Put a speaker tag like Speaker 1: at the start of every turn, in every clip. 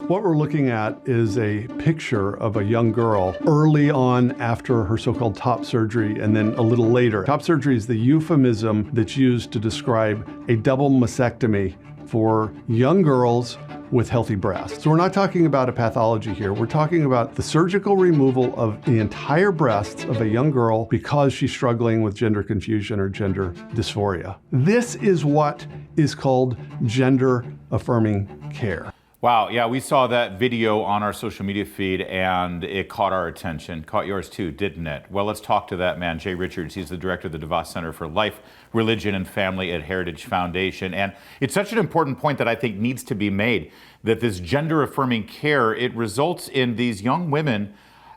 Speaker 1: What we're looking at is a picture of a young girl early on after her so-called top surgery and then a little later. Top surgery is the euphemism that's used to describe a double mastectomy for young girls with healthy breasts. So we're not talking about a pathology here. We're talking about the surgical removal of the entire breasts of a young girl because she's struggling with gender confusion or gender dysphoria. This is what is called gender affirming care.
Speaker 2: Wow, yeah, we saw that video on our social media feed and it caught our attention. Caught yours too, didn't it? Well, let's talk to that man, Jay Richards. He's the director of the DeVos Center for Life, Religion, and Family at Heritage Foundation. And it's such an important point that I think needs to be made, that this gender-affirming care, it results in these young women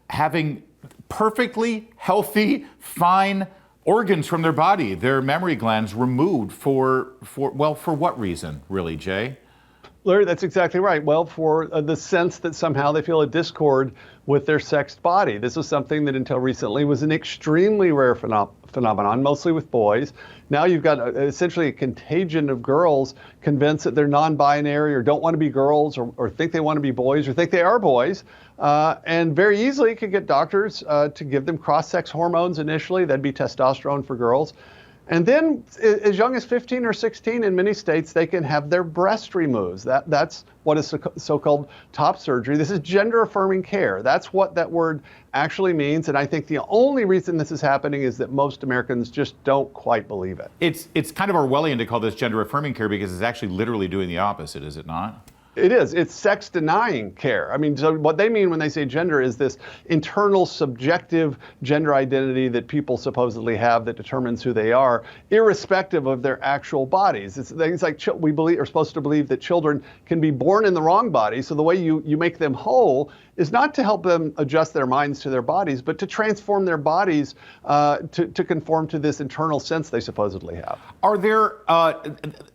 Speaker 2: having perfectly healthy, fine organs from their body, their mammary glands removed for what reason, really, Jay?
Speaker 1: Larry, that's exactly right. Well, for the sense that somehow they feel a discord with their sexed body. This is something that until recently was an extremely rare phenomenon, mostly with boys. Now you've got essentially a contagion of girls convinced that they're non-binary or don't want to be girls or think they want to be boys or think they are boys. And very easily could get doctors to give them cross-sex hormones initially. That'd be testosterone for girls. And then as young as 15 or 16 in many states, they can have their breast removed. That's what is so-called top surgery. This is gender-affirming care. That's what that word actually means. And I think the only reason this is happening is that most Americans just don't quite believe it.
Speaker 2: It's kind of Orwellian to call this gender-affirming care because it's actually literally doing the opposite, is it not?
Speaker 1: It is. It's sex-denying care. I mean, so what they mean when they say gender is this internal subjective gender identity that people supposedly have that determines who they are, irrespective of their actual bodies. It's things like we are supposed to believe that children can be born in the wrong body. So the way you make them whole is not to help them adjust their minds to their bodies, but to transform their bodies to conform to this internal sense they supposedly have.
Speaker 2: Are there,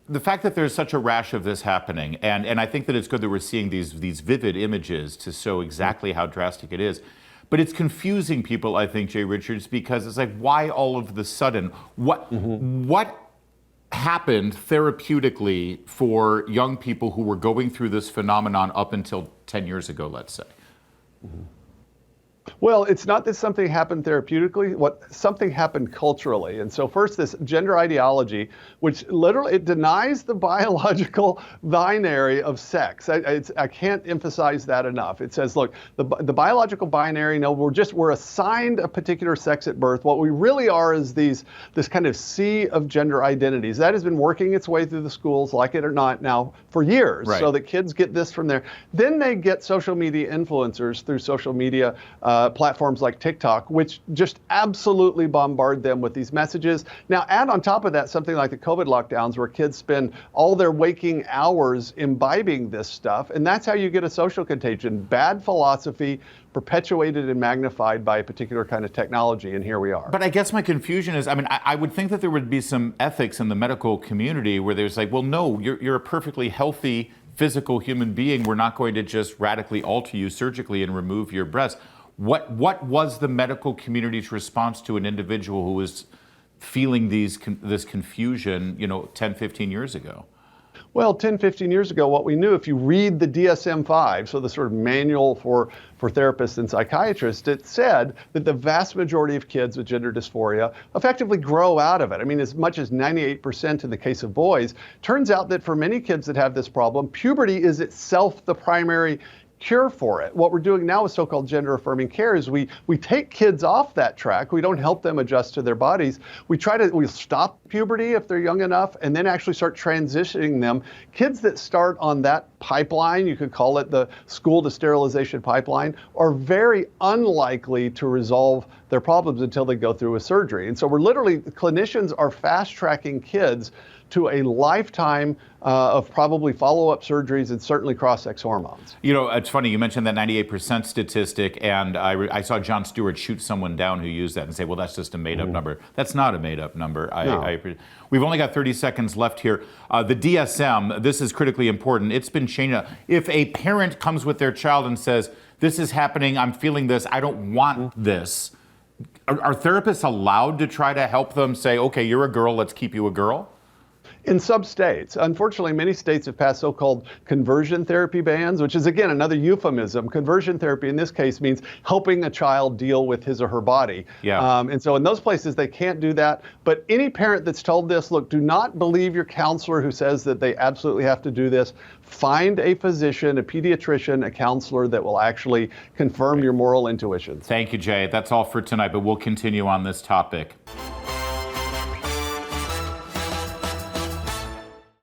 Speaker 2: the fact that there's such a rash of this happening, and I think that it's good that we're seeing these vivid images to show exactly how drastic it is, but it's confusing people, I think, Jay Richards, because it's like, why all of the sudden? What happened therapeutically for young people who were going through this phenomenon up until 10 years ago, let's say?
Speaker 1: Well, it's not that something happened therapeutically, something happened culturally. And so first, this gender ideology, which literally, it denies the biological binary of sex. I can't emphasize that enough. It says, look, the biological binary, no, we're assigned a particular sex at birth. What we really are is this kind of sea of gender identities. That has been working its way through the schools, like it or not, now for years,
Speaker 2: right.
Speaker 1: So that kids get this from there. Then they get social media influencers through social media platforms like TikTok, which just absolutely bombard them with these messages. Now, add on top of that something like the COVID lockdowns where kids spend all their waking hours imbibing this stuff. And that's how you get a social contagion. Bad philosophy perpetuated and magnified by a particular kind of technology. And here we are.
Speaker 2: But I guess my confusion is, I mean, I would think that there would be some ethics in the medical community where there's like, well, no, you're a perfectly healthy physical human being. We're not going to just radically alter you surgically and remove your breast. What was the medical community's response to an individual who was feeling this confusion, 10, 15 years ago?
Speaker 1: Well, 10, 15 years ago, what we knew, if you read the DSM-5, so the sort of manual for therapists and psychiatrists, it said that the vast majority of kids with gender dysphoria effectively grow out of it. I mean, as much as 98% in the case of boys. Turns out that for many kids that have this problem, puberty is itself the primary cure for it. What we're doing now with so-called gender-affirming care is we take kids off that track. We don't help them adjust to their bodies. We stop puberty if they're young enough and then actually start transitioning them. Kids that start on that pipeline, you could call it the school to sterilization pipeline, are very unlikely to resolve their problems until they go through a surgery. And so clinicians are fast-tracking kids to a lifetime of probably follow-up surgeries and certainly cross-sex hormones.
Speaker 2: It's funny, you mentioned that 98% statistic, and I saw Jon Stewart shoot someone down who used that and say, well, that's just a made-up number. That's not a made-up number.
Speaker 1: No.
Speaker 2: We've only got 30 seconds left here. The DSM, this is critically important. It's been changed. If a parent comes with their child and says, this is happening, I'm feeling this, I don't want this, are therapists allowed to try to help them say, okay, you're a girl, let's keep you a girl?
Speaker 1: In some states. Unfortunately, many states have passed so-called conversion therapy bans, which is, again, another euphemism. Conversion therapy in this case means helping a child deal with his or her body.
Speaker 2: Yeah.
Speaker 1: And so in those places, they can't do that. But any parent that's told this, look, do not believe your counselor who says that they absolutely have to do this. Find a physician, a pediatrician, a counselor that will actually confirm your moral intuitions.
Speaker 2: Thank you, Jay. That's all for tonight, but we'll continue on this topic.